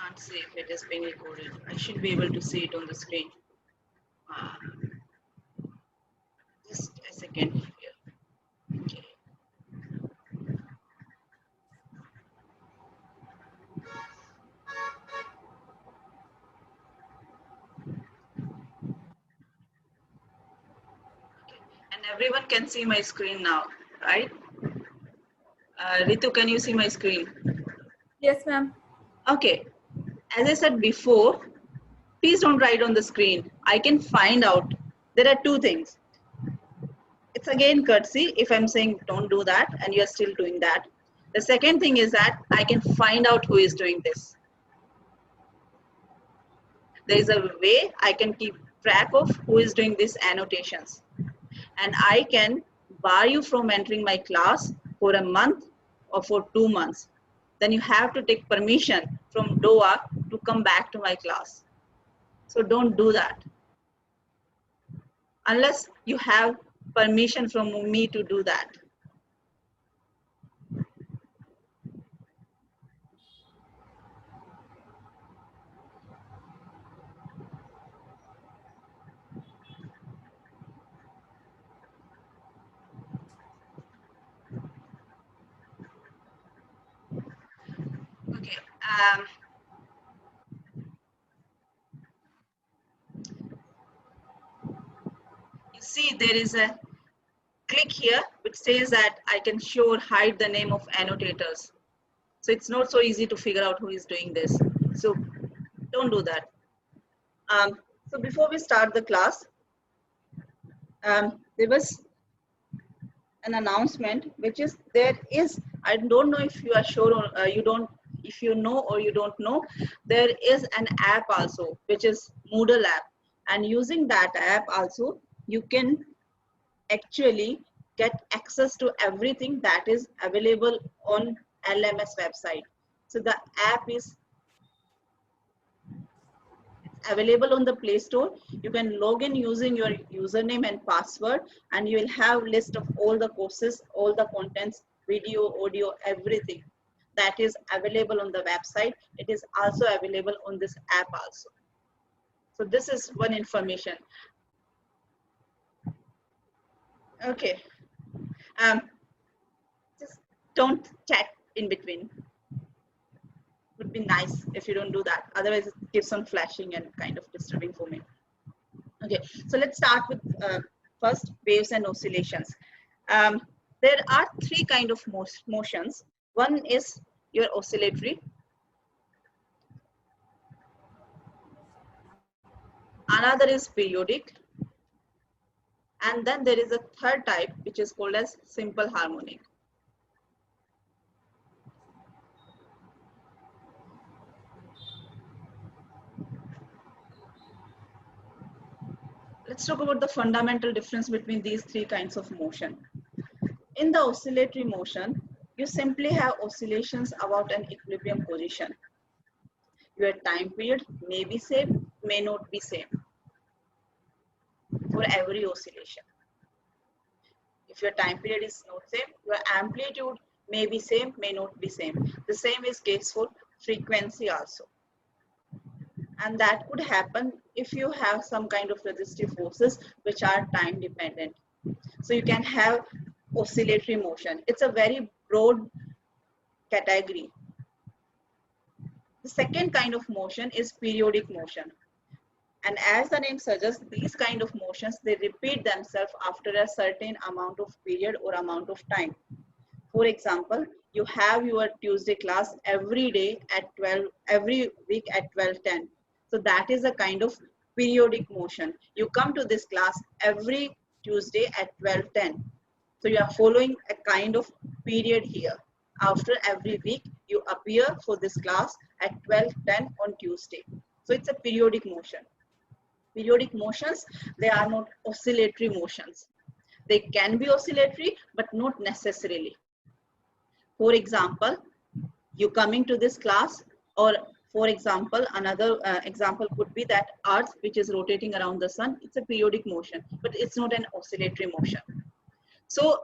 Can't see if it is being recorded. I should be able to see it on the screen. Uh, just a second here. Okay. And everyone can see my screen now, right? Ritu, can you see my screen? Yes, ma'am. Okay. As I said before, please don't write on the screen. I can find out. There are two things. It's again courtesy if I'm saying don't do that and you're still doing that. The second thing is that I can find out who is doing this. There is a way I can keep track of who is doing these annotations. And I can bar you from entering my class for a month or for 2 months. Then you have to take permission from DOA to come back to my class. So don't do that. Unless you have permission from me to do that. Okay. You see there is a click here which says that I can show or hide the name of annotators. So it's not so easy to figure out who is doing this. So don't do that. So before we start the class, there was an announcement which is there is, I don't know if you are sure or you don't, if you know or you don't know, there is an app also which is Moodle app, and using that app also you can actually get access to everything that is available on LMS website. So the app is available on the Play Store. You can log in using your username and password, and you will have list of all the courses, all the contents, video, audio, everything that is available on the website. It is also available on this app also. So this is one information. Okay. Just don't chat in between. Would be nice if you don't do that. Otherwise, it keeps on flashing and kind of disturbing for me. Okay, so let's start with first waves and oscillations. There are three kind of motions. One is your oscillatory. Another is periodic. And then there is a third type which is called as simple harmonic. Let's talk about the fundamental difference between these three kinds of motion. In the oscillatory motion, you simply have oscillations about an equilibrium position. Your time period may be same, may not be same for every oscillation. If your time period is not same, your amplitude may be same, may not be same. The same is case for frequency also. And that could happen if you have some kind of resistive forces which are time dependent. So you can have oscillatory motion. It's a very broad category. The second kind of motion is periodic motion. And as the name suggests, these kind of motions, they repeat themselves after a certain amount of period or amount of time. For example, you have your Tuesday class every day at 12, every week at 12:10. So that is a kind of periodic motion. You come to this class every Tuesday at 12:10. So you are following a kind of period here. After every week, you appear for this class at 12:10 on Tuesday. So it's a periodic motion. Periodic motions, they are not oscillatory motions. They can be oscillatory, but not necessarily. For example, you coming to this class, or for example, another example could be that Earth, which is rotating around the sun, it's a periodic motion, but it's not an oscillatory motion. So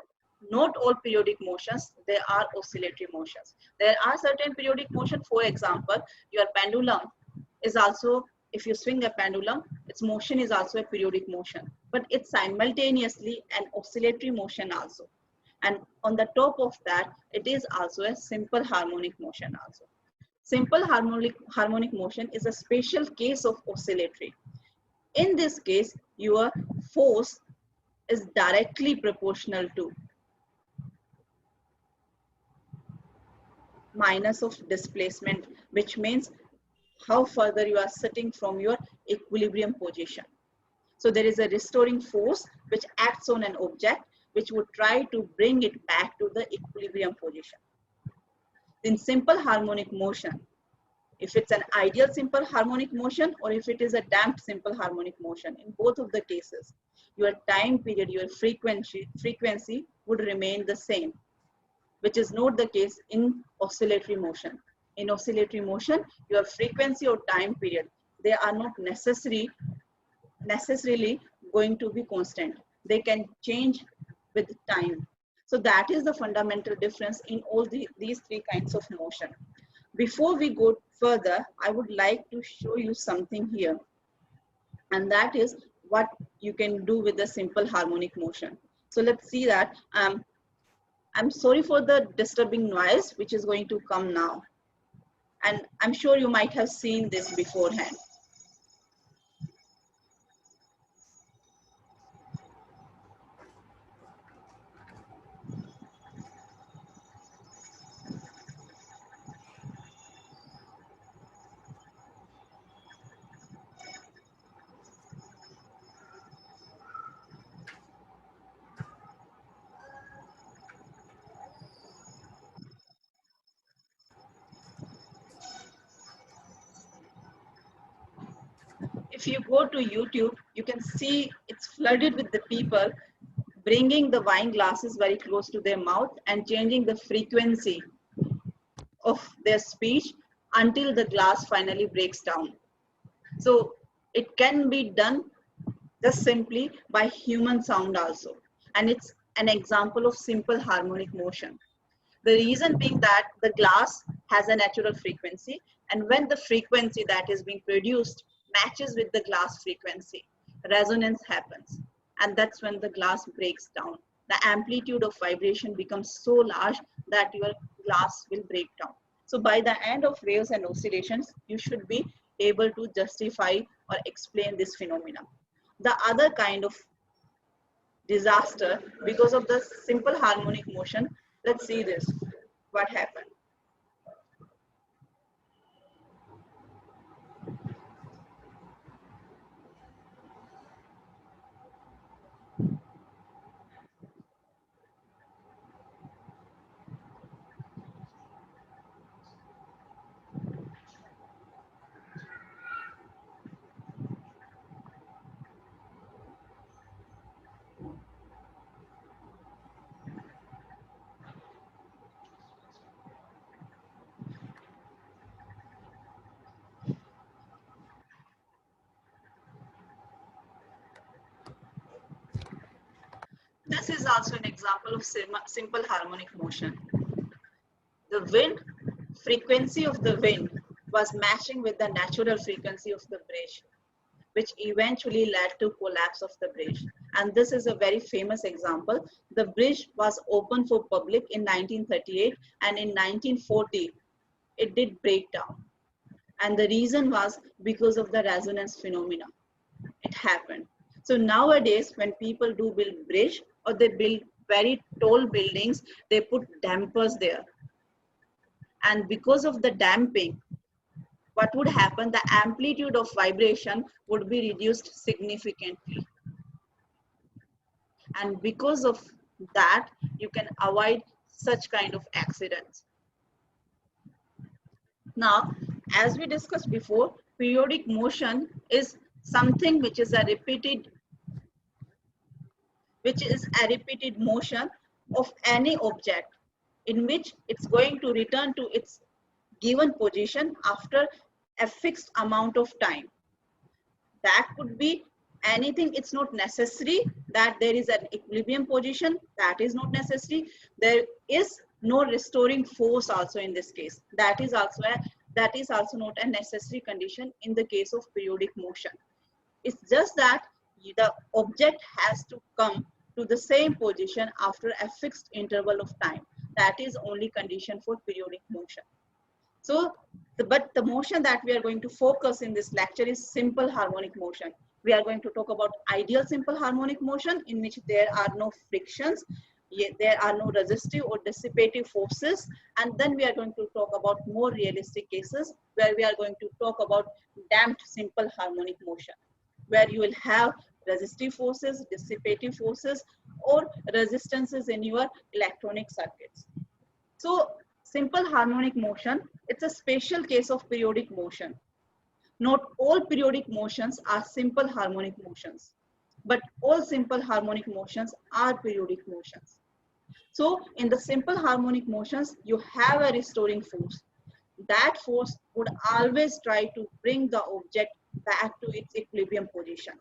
not all periodic motions, there are oscillatory motions. There are certain periodic motion. For example, your pendulum is also, if you swing a pendulum, its motion is also a periodic motion, but it's simultaneously an oscillatory motion also. And on the top of that, it is also a simple harmonic motion also. Simple harmonic motion is a special case of oscillatory. In this case, your force is directly proportional to minus of displacement, which means how further you are sitting from your equilibrium position. So there is a restoring force which acts on an object which would try to bring it back to the equilibrium position. In simple harmonic motion, if it's an ideal simple harmonic motion or if it is a damped simple harmonic motion, in both of the cases, your time period, your frequency would remain the same, which is not the case in oscillatory motion. In oscillatory motion, your frequency or time period, they are not necessarily going to be constant. They can change with time. So that is the fundamental difference in all these three kinds of motion. Before we go further, I would like to show you something here. And that is what you can do with the simple harmonic motion. So let's see that. I'm sorry for the disturbing noise which is going to come now. And I'm sure you might have seen this beforehand. If you go to YouTube, you can see it's flooded with the people bringing the wine glasses very close to their mouth and changing the frequency of their speech until the glass finally breaks down. So it can be done just simply by human sound also. And it's an example of simple harmonic motion. The reason being that the glass has a natural frequency, and when the frequency that is being produced matches with the glass frequency, resonance happens. And that's when the glass breaks down. The amplitude of vibration becomes so large that your glass will break down. So by the end of waves and oscillations, you should be able to justify or explain this phenomenon. The other kind of disaster because of the simple harmonic motion, let's see this, what happened. This is also an example of simple harmonic motion. The wind, frequency of the wind was matching with the natural frequency of the bridge, which eventually led to collapse of the bridge. And this is a very famous example. The bridge was open for public in 1938, and in 1940, it did break down. And the reason was because of the resonance phenomena. It happened. So nowadays, when people do build bridge or they build very tall buildings, they put dampers there. And because of the damping, what would happen? The amplitude of vibration would be reduced significantly. And because of that, you can avoid such kind of accidents. Now, as we discussed before, periodic motion is something which is a repeated motion of any object in which it's going to return to its given position after a fixed amount of time. That could be anything. It's not necessary that there is an equilibrium position. That is not necessary. There is no restoring force also in this case. That is also not a necessary condition in the case of periodic motion. It's just that the object has to come to the same position after a fixed interval of time. That is only condition for periodic motion. So, but the motion that we are going to focus in this lecture is simple harmonic motion. We are going to talk about ideal simple harmonic motion in which there are no frictions, there are no resistive or dissipative forces, and then we are going to talk about more realistic cases where we are going to talk about damped simple harmonic motion, where you will have resistive forces, dissipative forces, or resistances in your electronic circuits. So simple harmonic motion, it's a special case of periodic motion. Not all periodic motions are simple harmonic motions, but all simple harmonic motions are periodic motions. So in the simple harmonic motions, you have a restoring force. That force would always try to bring the object back to its equilibrium position.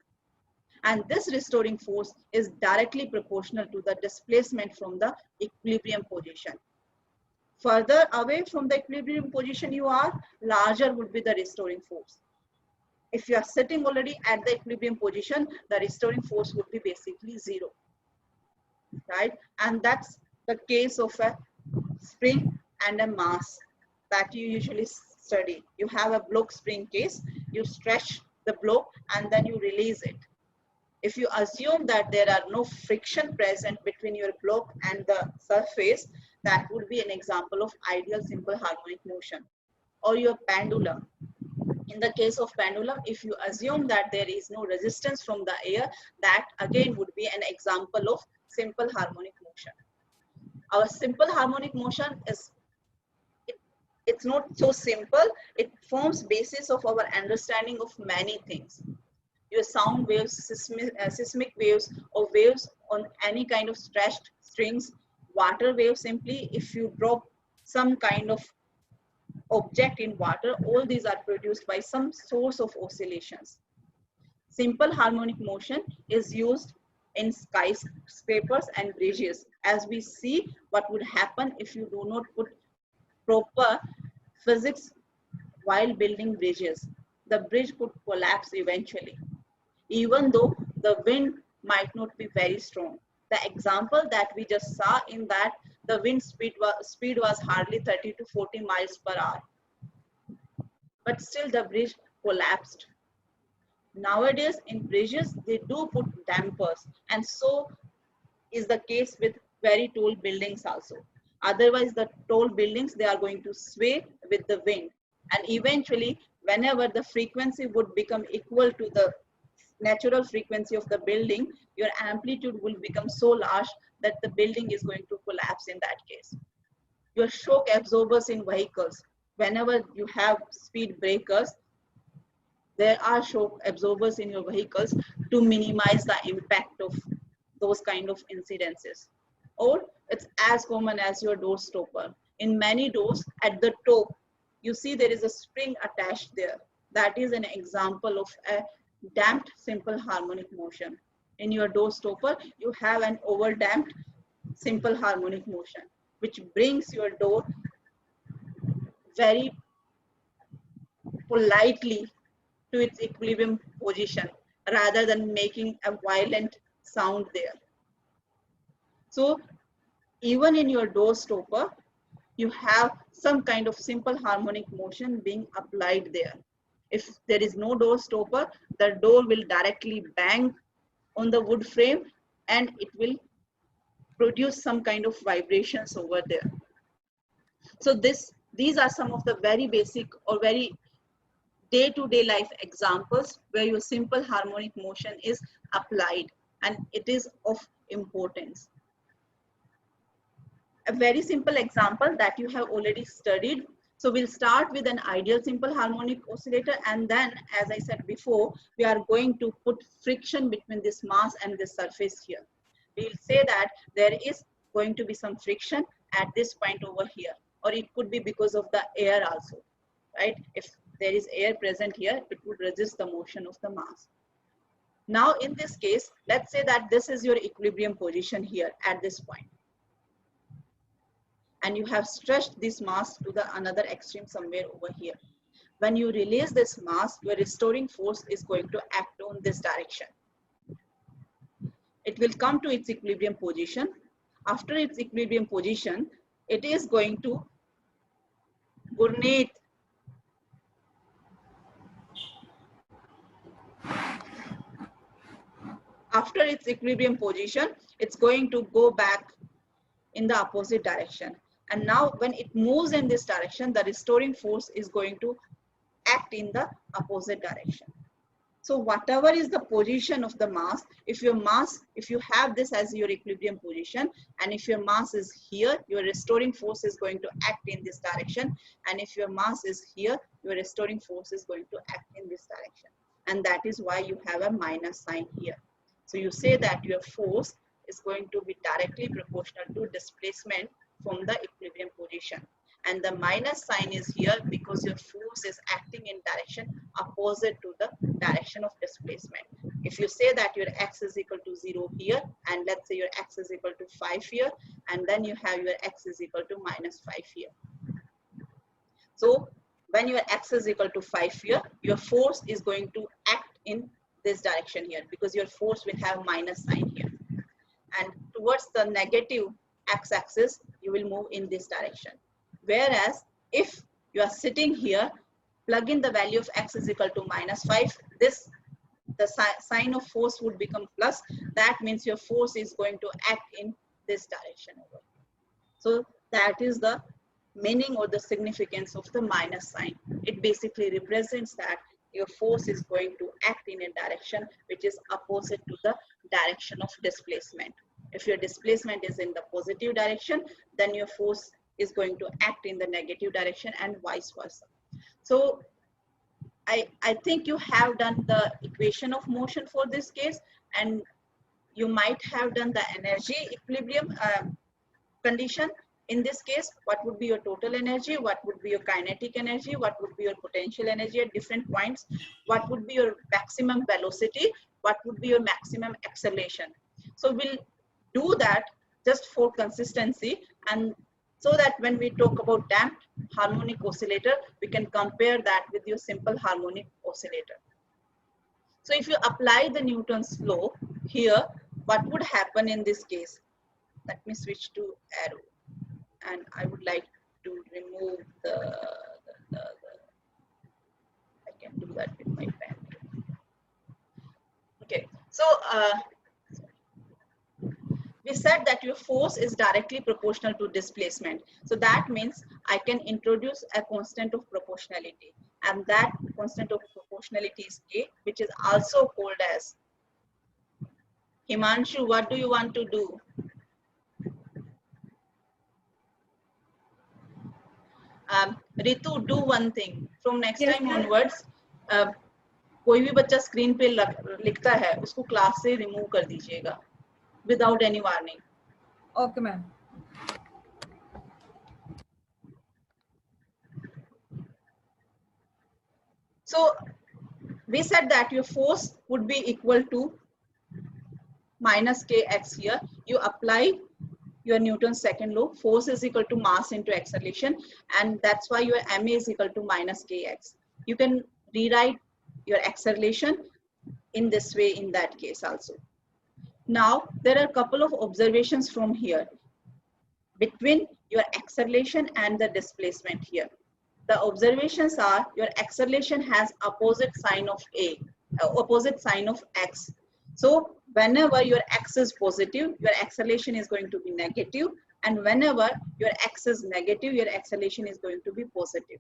And this restoring force is directly proportional to the displacement from the equilibrium position. Further away from the equilibrium position you are, larger would be the restoring force. If you are sitting already at the equilibrium position, the restoring force would be basically zero, right? And that's the case of a spring and a mass that you usually study. You have a block spring case, you stretch the block and then you release it. If you assume that there are no friction present between your block and the surface, that would be an example of ideal simple harmonic motion. Or your pendulum. In the case of pendulum, if you assume that there is no resistance from the air, that again would be an example of simple harmonic motion. Our simple harmonic motion is, it's not so simple. It forms basis of our understanding of many things. Your sound waves, seismic waves, or waves on any kind of stretched strings, water waves simply, if you drop some kind of object in water, all these are produced by some source of oscillations. Simple harmonic motion is used in skyscrapers and bridges. As we see what would happen if you do not put proper physics while building bridges. The bridge could collapse eventually, even though the wind might not be very strong. The example that we just saw in that, the wind speed was hardly 30 to 40 miles per hour. But still the bridge collapsed. Nowadays in bridges, they do put dampers, and so is the case with very tall buildings also. Otherwise, the tall buildings, they are going to sway with the wind. And eventually, whenever the frequency would become equal to the natural frequency of the building, your amplitude will become so large that the building is going to collapse in that case. Your shock absorbers in vehicles, whenever you have speed breakers, there are shock absorbers in your vehicles to minimize the impact of those kind of incidences. Or it's as common as your door stopper. In many doors, at the top, you see there is a spring attached there. That is an example of a damped simple harmonic motion. In your door stopper, you have an over damped simple harmonic motion, which brings your door very politely to its equilibrium position rather than making a violent sound there. So even in your door stopper, you have some kind of simple harmonic motion being applied there. If there is no door stopper, the door will directly bang on the wood frame and it will produce some kind of vibrations over there. So these are some of the very basic or very day-to-day life examples where your simple harmonic motion is applied and it is of importance. A very simple example that you have already studied. So we'll start with an ideal simple harmonic oscillator, and then, as I said before, we are going to put friction between this mass and this surface here. We'll say that there is going to be some friction at this point over here, or it could be because of the air also, right? If there is air present here, it would resist the motion of the mass. Now in this case, let's say that this is your equilibrium position here at this point, and you have stretched this mass to the another extreme somewhere over here. When you release this mass, your restoring force is going to act on this direction. It will come to its equilibrium position. After its equilibrium position, it is going to Gurneet. After its equilibrium position, it's going to go back in the opposite direction. And now when it moves in this direction, the restoring force is going to act in the opposite direction. So whatever is the position of the mass, if you have this as your equilibrium position, and if your mass is here, your restoring force is going to act in this direction. And if your mass is here, your restoring force is going to act in this direction. And that is why you have a minus sign here. So you say that your force is going to be directly proportional to displacement from the equilibrium position. And the minus sign is here because your force is acting in direction opposite to the direction of displacement. If you say that your x is equal to 0 here, and let's say your x is equal to 5 here, and then you have your x is equal to minus 5 here. So when your x is equal to 5 here, your force is going to act in this direction here because your force will have minus sign here. And towards the negative x-axis, you will move in this direction. Whereas if you are sitting here, plug in the value of x is equal to minus 5, the sign of force would become plus. That means your force is going to act in this direction over. So that is the meaning or the significance of the minus sign. It basically represents that your force is going to act in a direction which is opposite to the direction of displacement. If your displacement is in the positive direction, then your force is going to act in the negative direction and vice versa. So I think you have done the equation of motion for this case, and you might have done the energy equilibrium condition. In this case, what would be your total energy, what would be your kinetic energy, what would be your potential energy at different points, what would be your maximum velocity, what would be your maximum acceleration. So we'll do that just for consistency, and so that when we talk about damped harmonic oscillator, we can compare that with your simple harmonic oscillator. So if you apply the Newton's law here, what would happen in this case? Let me switch to arrow. And I would like to remove I can do that with my pen. Okay, so we said that your force is directly proportional to displacement. So that means I can introduce a constant of proportionality, and that constant of proportionality is K, which is also called as Himanshu. What do you want to do? Ritu, do one thing. From next Yes, time ma'am. onwards, कोई भी बच्चा screen पे लिखता है उसको class से remove कर दीजिएगा without any warning. Okay, ma'am. So we said that your force would be equal to minus kx here. You apply your Newton's second law. Force is equal to mass into acceleration, and that's why your ma is equal to minus kx. You can rewrite your acceleration in this way in that case also. Now there are a couple of observations from here between your acceleration and the displacement here. The observations are your acceleration has opposite sign of opposite sign of x. So whenever your x is positive, your acceleration is going to be negative, and whenever your x is negative, your acceleration is going to be positive.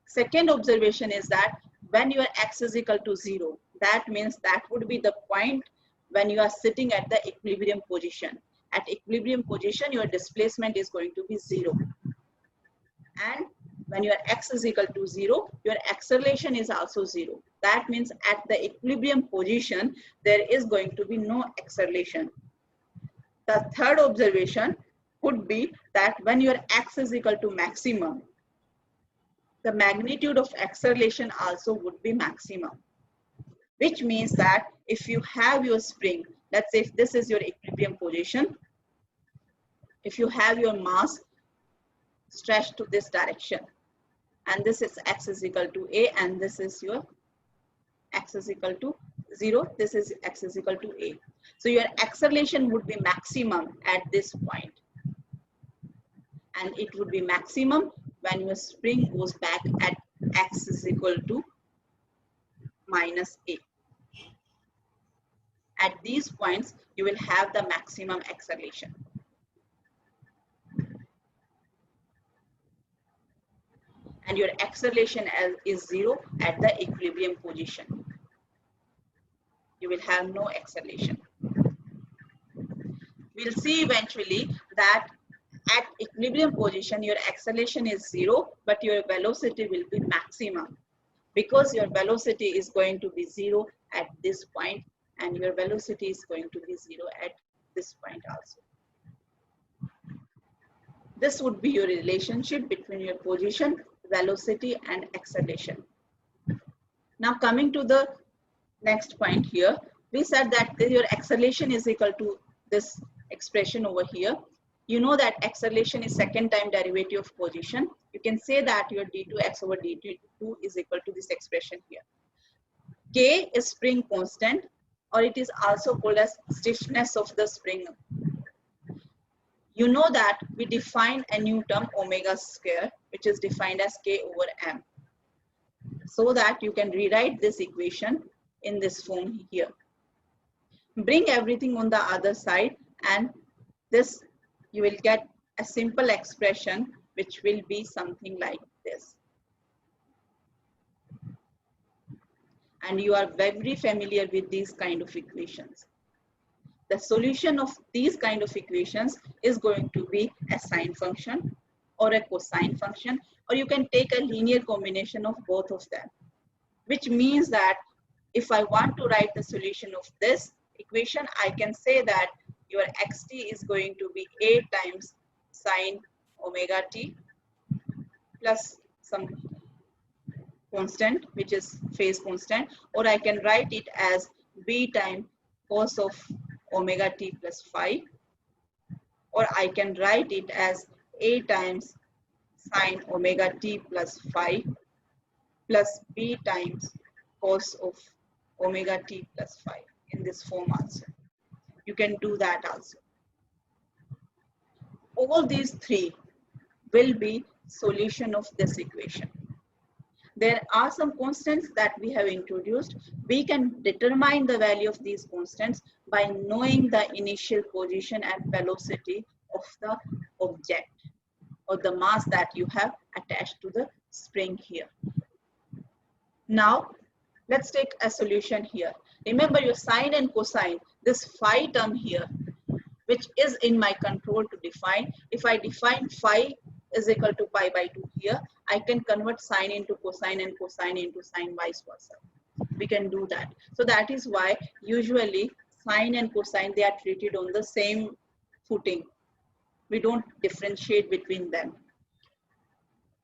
Second observation is that when your x is equal to 0, that means that would be the point when you are sitting at the equilibrium position. At equilibrium position, your displacement is going to be 0. And when your x is equal to 0, your acceleration is also 0. That means at the equilibrium position, there is going to be no acceleration. The third observation could be that when your x is equal to maximum, the magnitude of acceleration also would be maximum. which means that if you have your spring, let's say if this is your equilibrium position, if you have your mass stretched to this direction, and this is x is equal to a, and this is your x is equal to 0, this is x is equal to a. So your acceleration would be maximum at this point, and it would be maximum when your spring goes back at x is equal to minus a. At these points, you will have the maximum acceleration. And your acceleration is 0 at the equilibrium position. You will have no acceleration. We'll see eventually that at equilibrium position, your acceleration is 0, but your velocity will be maximum, because your velocity is going to be 0 at this point, and your velocity is going to be 0 at this point also. This would be your relationship between your position, velocity, and acceleration. Now coming to the next point here, we said that your acceleration is equal to this expression over here. You know that acceleration is second time derivative of position. You can say that your d2x over dt2 is equal to this expression here. K is spring constant, or it is also called as stiffness of the spring. You know that we define a new term omega square, which is defined as k over m, so that you can rewrite this equation in this form here. Bring everything on the other side, and this you will get a simple expression which will be something like this. And you are very familiar with these kind of equations. The solution of these kind of equations is going to be a sine function or a cosine function, or you can take a linear combination of both of them, which means that if I want to write the solution of this equation, I can say that your xt is going to be a times sine omega t plus some constant, which is phase constant, or I can write it as b times cos of omega t plus phi, or I can write it as a times sine omega t plus phi plus b times cos of omega t plus phi in this form also. You can do that also. All these three will be solution of this equation. There are some constants that we have introduced. We can determine the value of these constants by knowing the initial position and velocity of the object or the mass that you have attached to the spring here. Now, let's take a solution here. Remember your sine and cosine, this phi term here, which is in my control to define. If I define phi is equal to pi by 2 here, I can convert sine into cosine and cosine into sine, vice versa. We can do that. So that is why usually sine and cosine, they are treated on the same footing. We don't differentiate between them.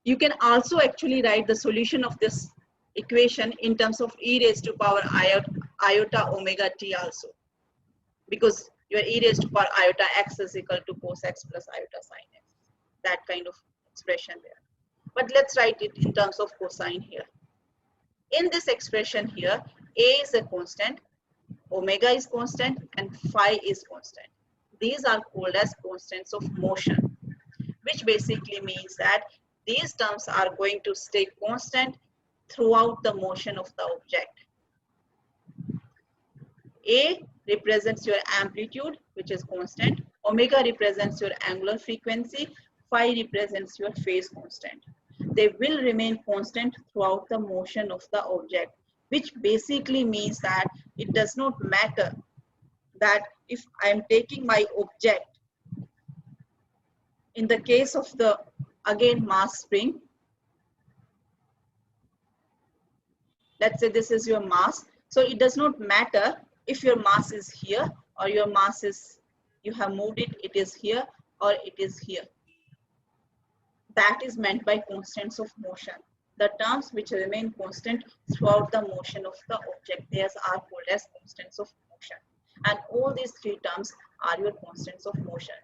You can also actually write the solution of this equation in terms of e raised to power iota omega t also, because your e raised to power iota x is equal to cos x plus iota sine x, that kind of expression there. But let's write it in terms of cosine here. In this expression here, a is a constant, omega is constant, and phi is constant. These are called as constants of motion, which basically means that these terms are going to stay constant throughout the motion of the object. A represents your amplitude, which is constant. Omega represents your angular frequency. Phi represents your phase constant. They will remain constant throughout the motion of the object, which basically means that it does not matter that if I am taking my object, in the case of the, again, mass spring, let's say this is your mass. So it does not matter if your mass is here or your mass is, you have moved it, it is here or it is here. That is meant by constants of motion. The terms which remain constant throughout the motion of the object, these are called as constants of motion. And all these three terms are your constants of motion.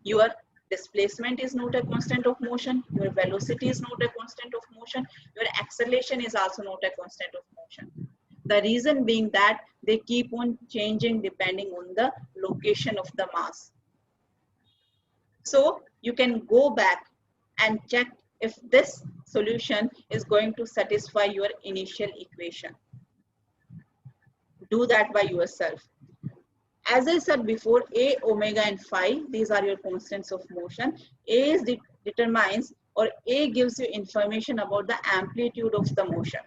Your displacement is not a constant of motion, your velocity is not a constant of motion, your acceleration is also not a constant of motion. The reason being that they keep on changing depending on the location of the mass. So you can go back and check if this solution is going to satisfy your initial equation. Do that by yourself. As I said before, A, omega and phi, these are your constants of motion. A is determines, or A gives you information about the amplitude of the motion.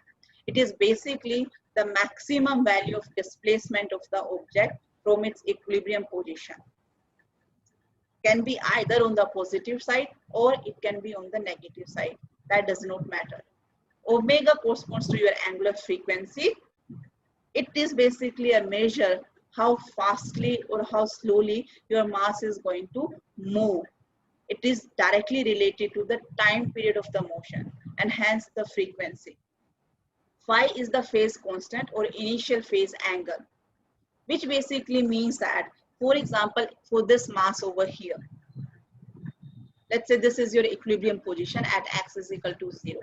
It is basically the maximum value of displacement of the object from its equilibrium position. Can be either on the positive side or it can be on the negative side. That does not matter. Omega corresponds to your angular frequency. It is basically a measure how fastly or how slowly your mass is going to move. It is directly related to the time period of the motion and hence the frequency. Phi is the phase constant or initial phase angle, which basically means that, for example, for this mass over here, let's say this is your equilibrium position at x is equal to 0.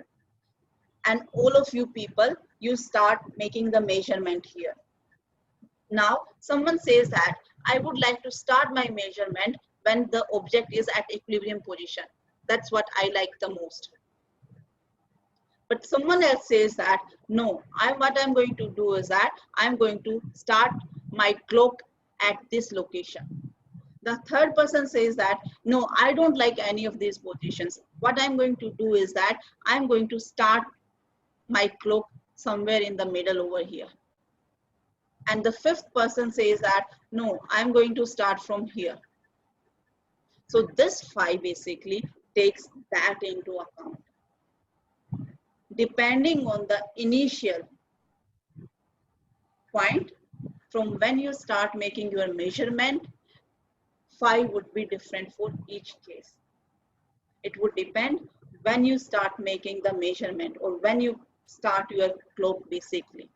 And all of you people, you start making the measurement here. Now, someone says that I would like to start my measurement when the object is at equilibrium position. That's what I like the most. But someone else says that, no, what I'm going to do is that I'm going to start my clock at this location. The third person says that, no, I don't like any of these positions. What I'm going to do is that I'm going to start my clock somewhere in the middle over here. And the fifth person says that, no, I'm going to start from here. So this phi basically takes that into account. Depending on the initial point, from when you start making your measurement, phi would be different for each case. It would depend when you start making the measurement or when you start your clock basically.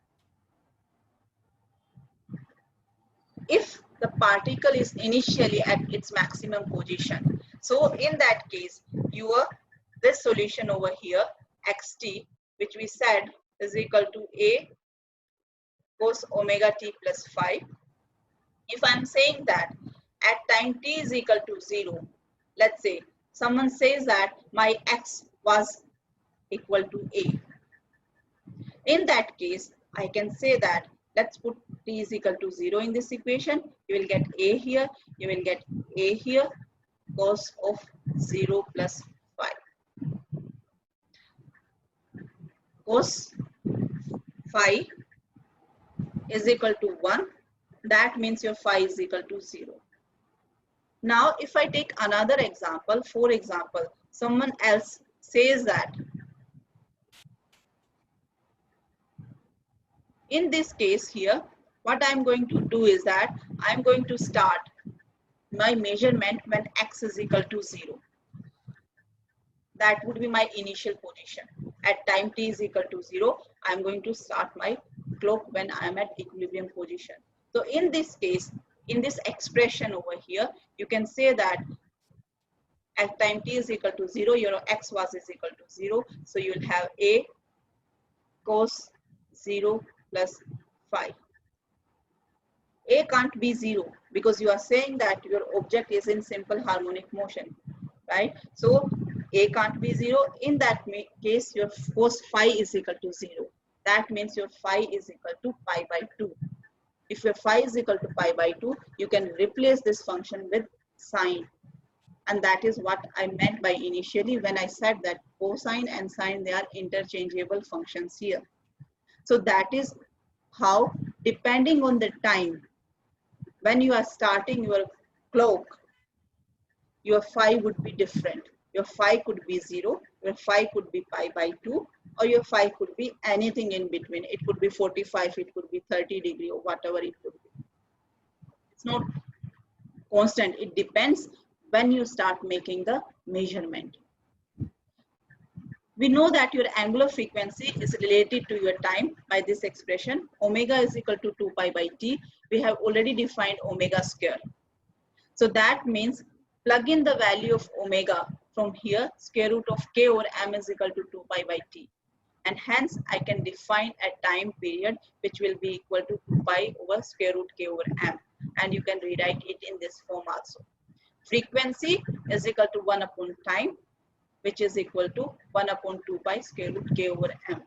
If the particle is initially at its maximum position, so in that case, this solution over here, xt, which we said is equal to a cos omega t plus phi. If I'm saying that at time t is equal to 0, let's say someone says that my x was equal to a. In that case, I can say that let's put t is equal to 0 in this equation. You will get a here, you will get a here, cos of 0 plus phi. Cos phi is equal to 1. That means your phi is equal to 0. Now, if I take another example, for example, someone else says that in this case here, what I'm going to do is that I'm going to start my measurement when x is equal to 0. That would be my initial position. At time t is equal to 0, I'm going to start my clock when I'm at equilibrium position. So in this case, in this expression over here, you can say that at time t is equal to 0, your x was is equal to 0. So you'll have a cos 0 plus phi. A can't be 0 because you are saying that your object is in simple harmonic motion, right? So a can't be 0. In that case, your cos phi is equal to 0. That means your phi is equal to pi by 2. If your phi is equal to pi by 2, you can replace this function with sine. And that is what I meant by initially when I said that cosine and sine, they are interchangeable functions here. So that is how, depending on the time, when you are starting your clock, your phi would be different. Your phi could be 0, your phi could be pi by 2, or your phi could be anything in between. It could be 45, it could be 30 degree, or whatever it could be. It's not constant. It depends when you start making the measurement. We know that your angular frequency is related to your time by this expression. Omega is equal to 2 pi by t. We have already defined omega square. So that means plug in the value of omega from here. Square root of k over m is equal to 2 pi by t. And hence I can define a time period which will be equal to 2 pi over square root k over m. And you can rewrite it in this form also. Frequency is equal to 1 upon time, which is equal to 1 upon 2 pi square root k over m.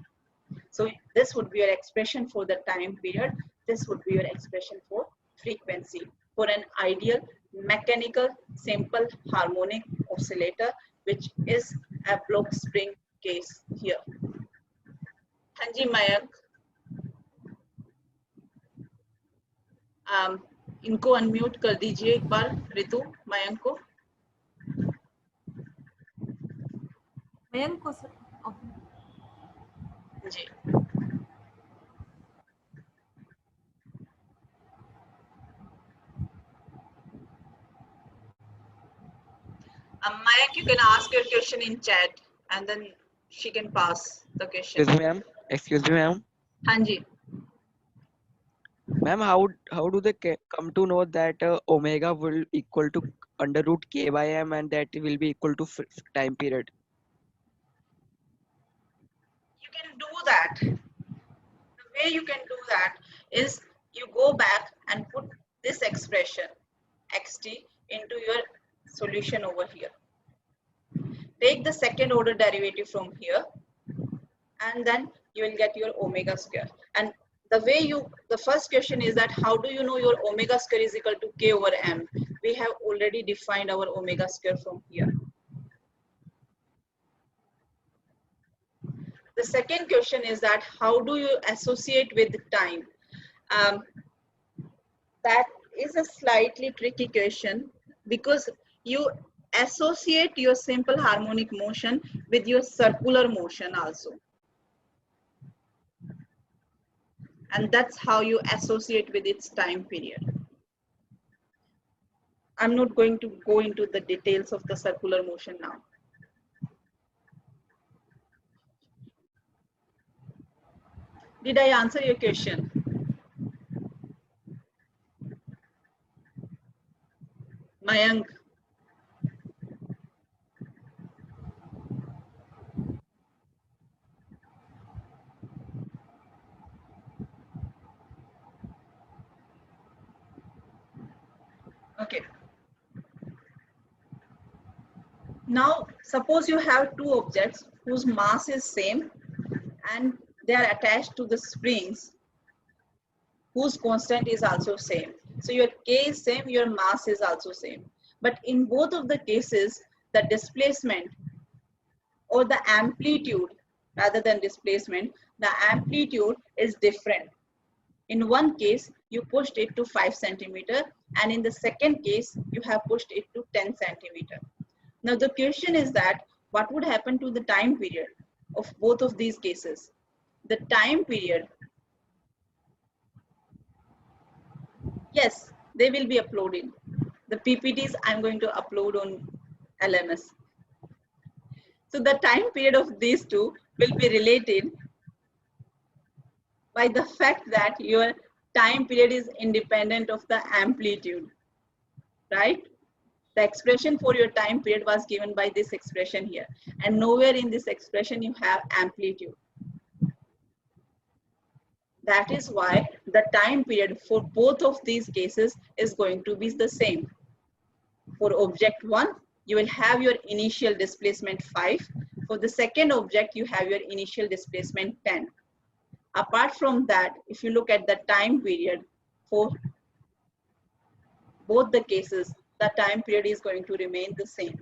So this would be your expression for the time period. This would be your expression for frequency for an ideal mechanical simple harmonic oscillator, which is a block spring case here. हाँ जी मयंक, इनको unmute कर दीजिए एक बार ऋतु, मयंक को। मयंक को okay. Ji Mayank, you can ask your question in chat and then she can pass the question. Excuse me, ma'am. Excuse me, ma'am. हाँ जी, Ma'am, how do they come to know that omega will equal to under root k by m and that will be equal to time period? you can do that. The way you can do that is you go back and put this expression xt into your solution over here. Take the second order derivative from here and then you will get your omega square. And the way the first question is that how do you know your omega square is equal to k over m? We have already defined our omega square from here. The second question is that how do you associate with time? That is a slightly tricky question because you associate your simple harmonic motion with your circular motion also. And that's how you associate with its time period. I'm not going to go into the details of the circular motion now. Did I answer your question? Mayank. Okay. Now, suppose you have two objects whose mass is same and they are attached to the springs whose constant is also same. So your k is same, your mass is also same. But in both of the cases, the displacement or the amplitude rather than displacement, the amplitude is different. In one case, you pushed it to 5 centimeter and in the second case, you have pushed it to 10 centimeter. Now the question is that what would happen to the time period of both of these cases? The time period, yes, they will be uploaded. The PPTs I'm going to upload on LMS. So the time period of these two will be related by the fact that your time period is independent of the amplitude, right? The expression for your time period was given by this expression here, and nowhere in this expression you have amplitude. That is why the time period for both of these cases is going to be the same. For object 1, you will have your initial displacement 5. For the second object, you have your initial displacement 10. Apart from that, if you look at the time period for both the cases, the time period is going to remain the same.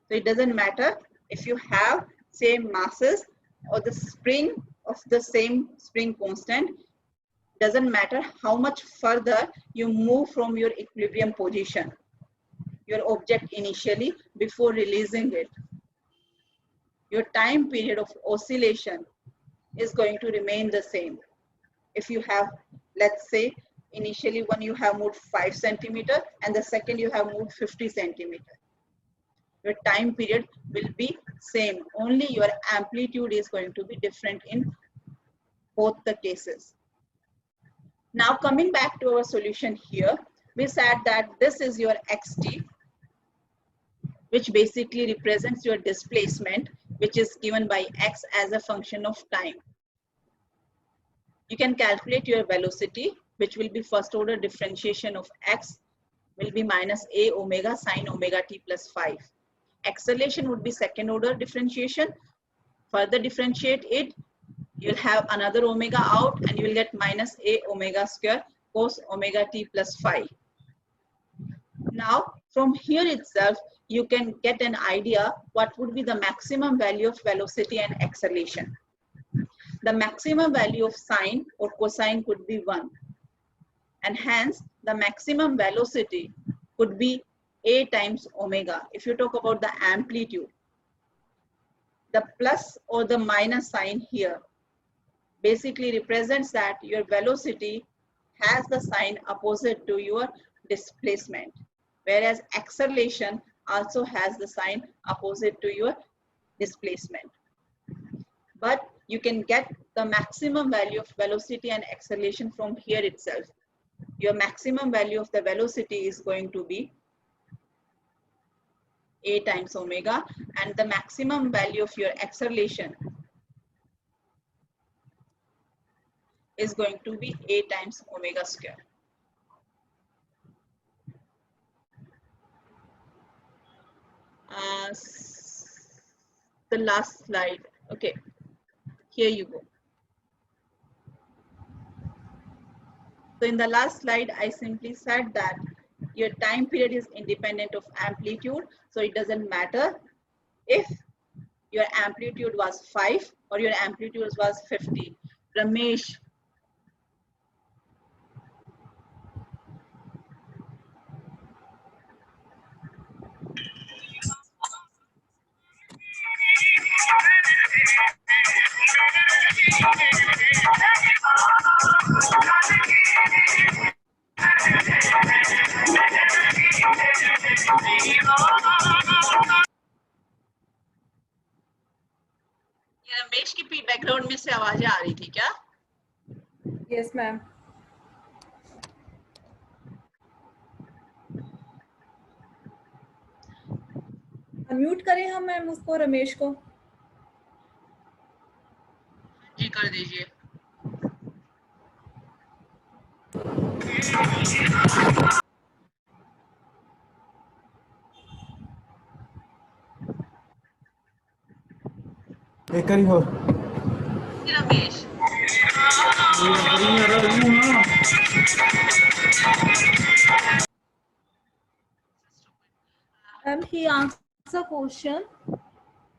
So it doesn't matter if you have same masses or the spring of the same spring constant, doesn't matter how much further you move from your equilibrium position, your object initially before releasing it. Your time period of oscillation is going to remain the same. If you have, let's say, initially when you have moved 5 centimeter and the second you have moved 50 centimeter. your time period will be same. Only your amplitude is going to be different in both the cases. Now coming back to our solution here, we said that this is your xt, which basically represents your displacement, which is given by x as a function of time. You can calculate your velocity, which will be first order differentiation of x will be minus a omega sine omega t plus 5. Acceleration would be second order differentiation. Further differentiate it, you'll have another omega out and you will get minus a omega square cos omega t plus 5. Now from here itself, you can get an idea what would be the maximum value of velocity and acceleration. The maximum value of sine or cosine could be 1. And hence the maximum velocity could be a times omega. If you talk about the amplitude, the plus or the minus sign here basically represents that your velocity has the sign opposite to your displacement, whereas acceleration also has the sign opposite to your displacement. But you can get the maximum value of velocity and acceleration from here itself. Your maximum value of the velocity is going to be a times omega, and the maximum value of your acceleration is going to be a times omega square. The last slide. Okay, here you go. So in the last slide, I simply said that your time period is independent of amplitude. So it doesn't matter if your amplitude was 5 or your amplitude was 50. Ramesh, Ramesh की background में से आवाजें आ रही थी क्या? Yes ma'am. Unmute करें हम ma'am उसको, रमेश को. जी कर दीजिए. एक करी हो Ramesh He asks a question.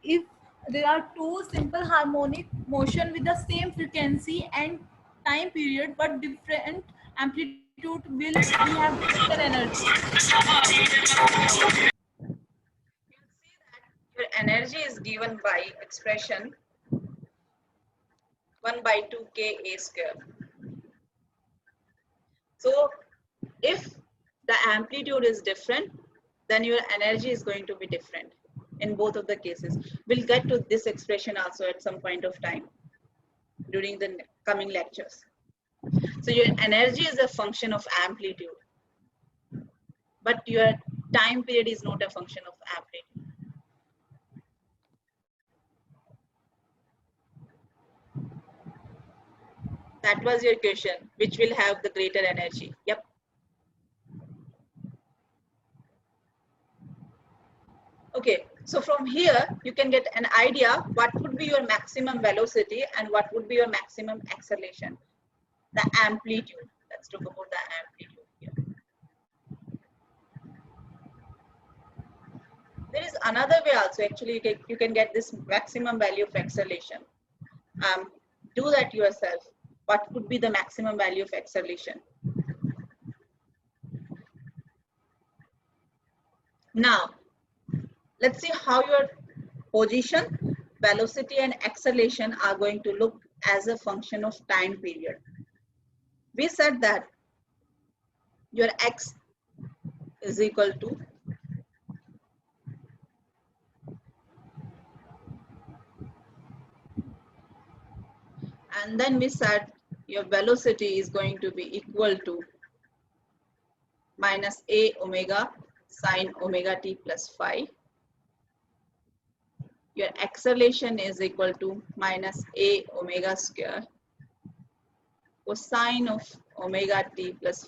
If there are two simple harmonic motion with the same frequency and time period but different amplitude, will we have greater energy? your energy is given by expression 1 by 2 k a square. So if the amplitude is different, then your energy is going to be different in both of the cases. We'll get to this expression also at some point of time during the coming lectures. So your energy is a function of amplitude, but your time period is not a function of amplitude. That was your question, which will have the greater energy. Yep. Okay, so from here, you can get an idea what would be your maximum velocity and what would be your maximum acceleration. The amplitude. Let's talk about the amplitude here. There is another way also. Actually, you can get this maximum value of acceleration. Do that yourself. What would be the maximum value of acceleration? Now, let's see how your position, velocity, and acceleration are going to look as a function of time period. We said that your x is equal to And then we said your velocity is going to be equal to minus a omega sine omega t plus phi. Your acceleration is equal to minus a omega square cosine of omega t plus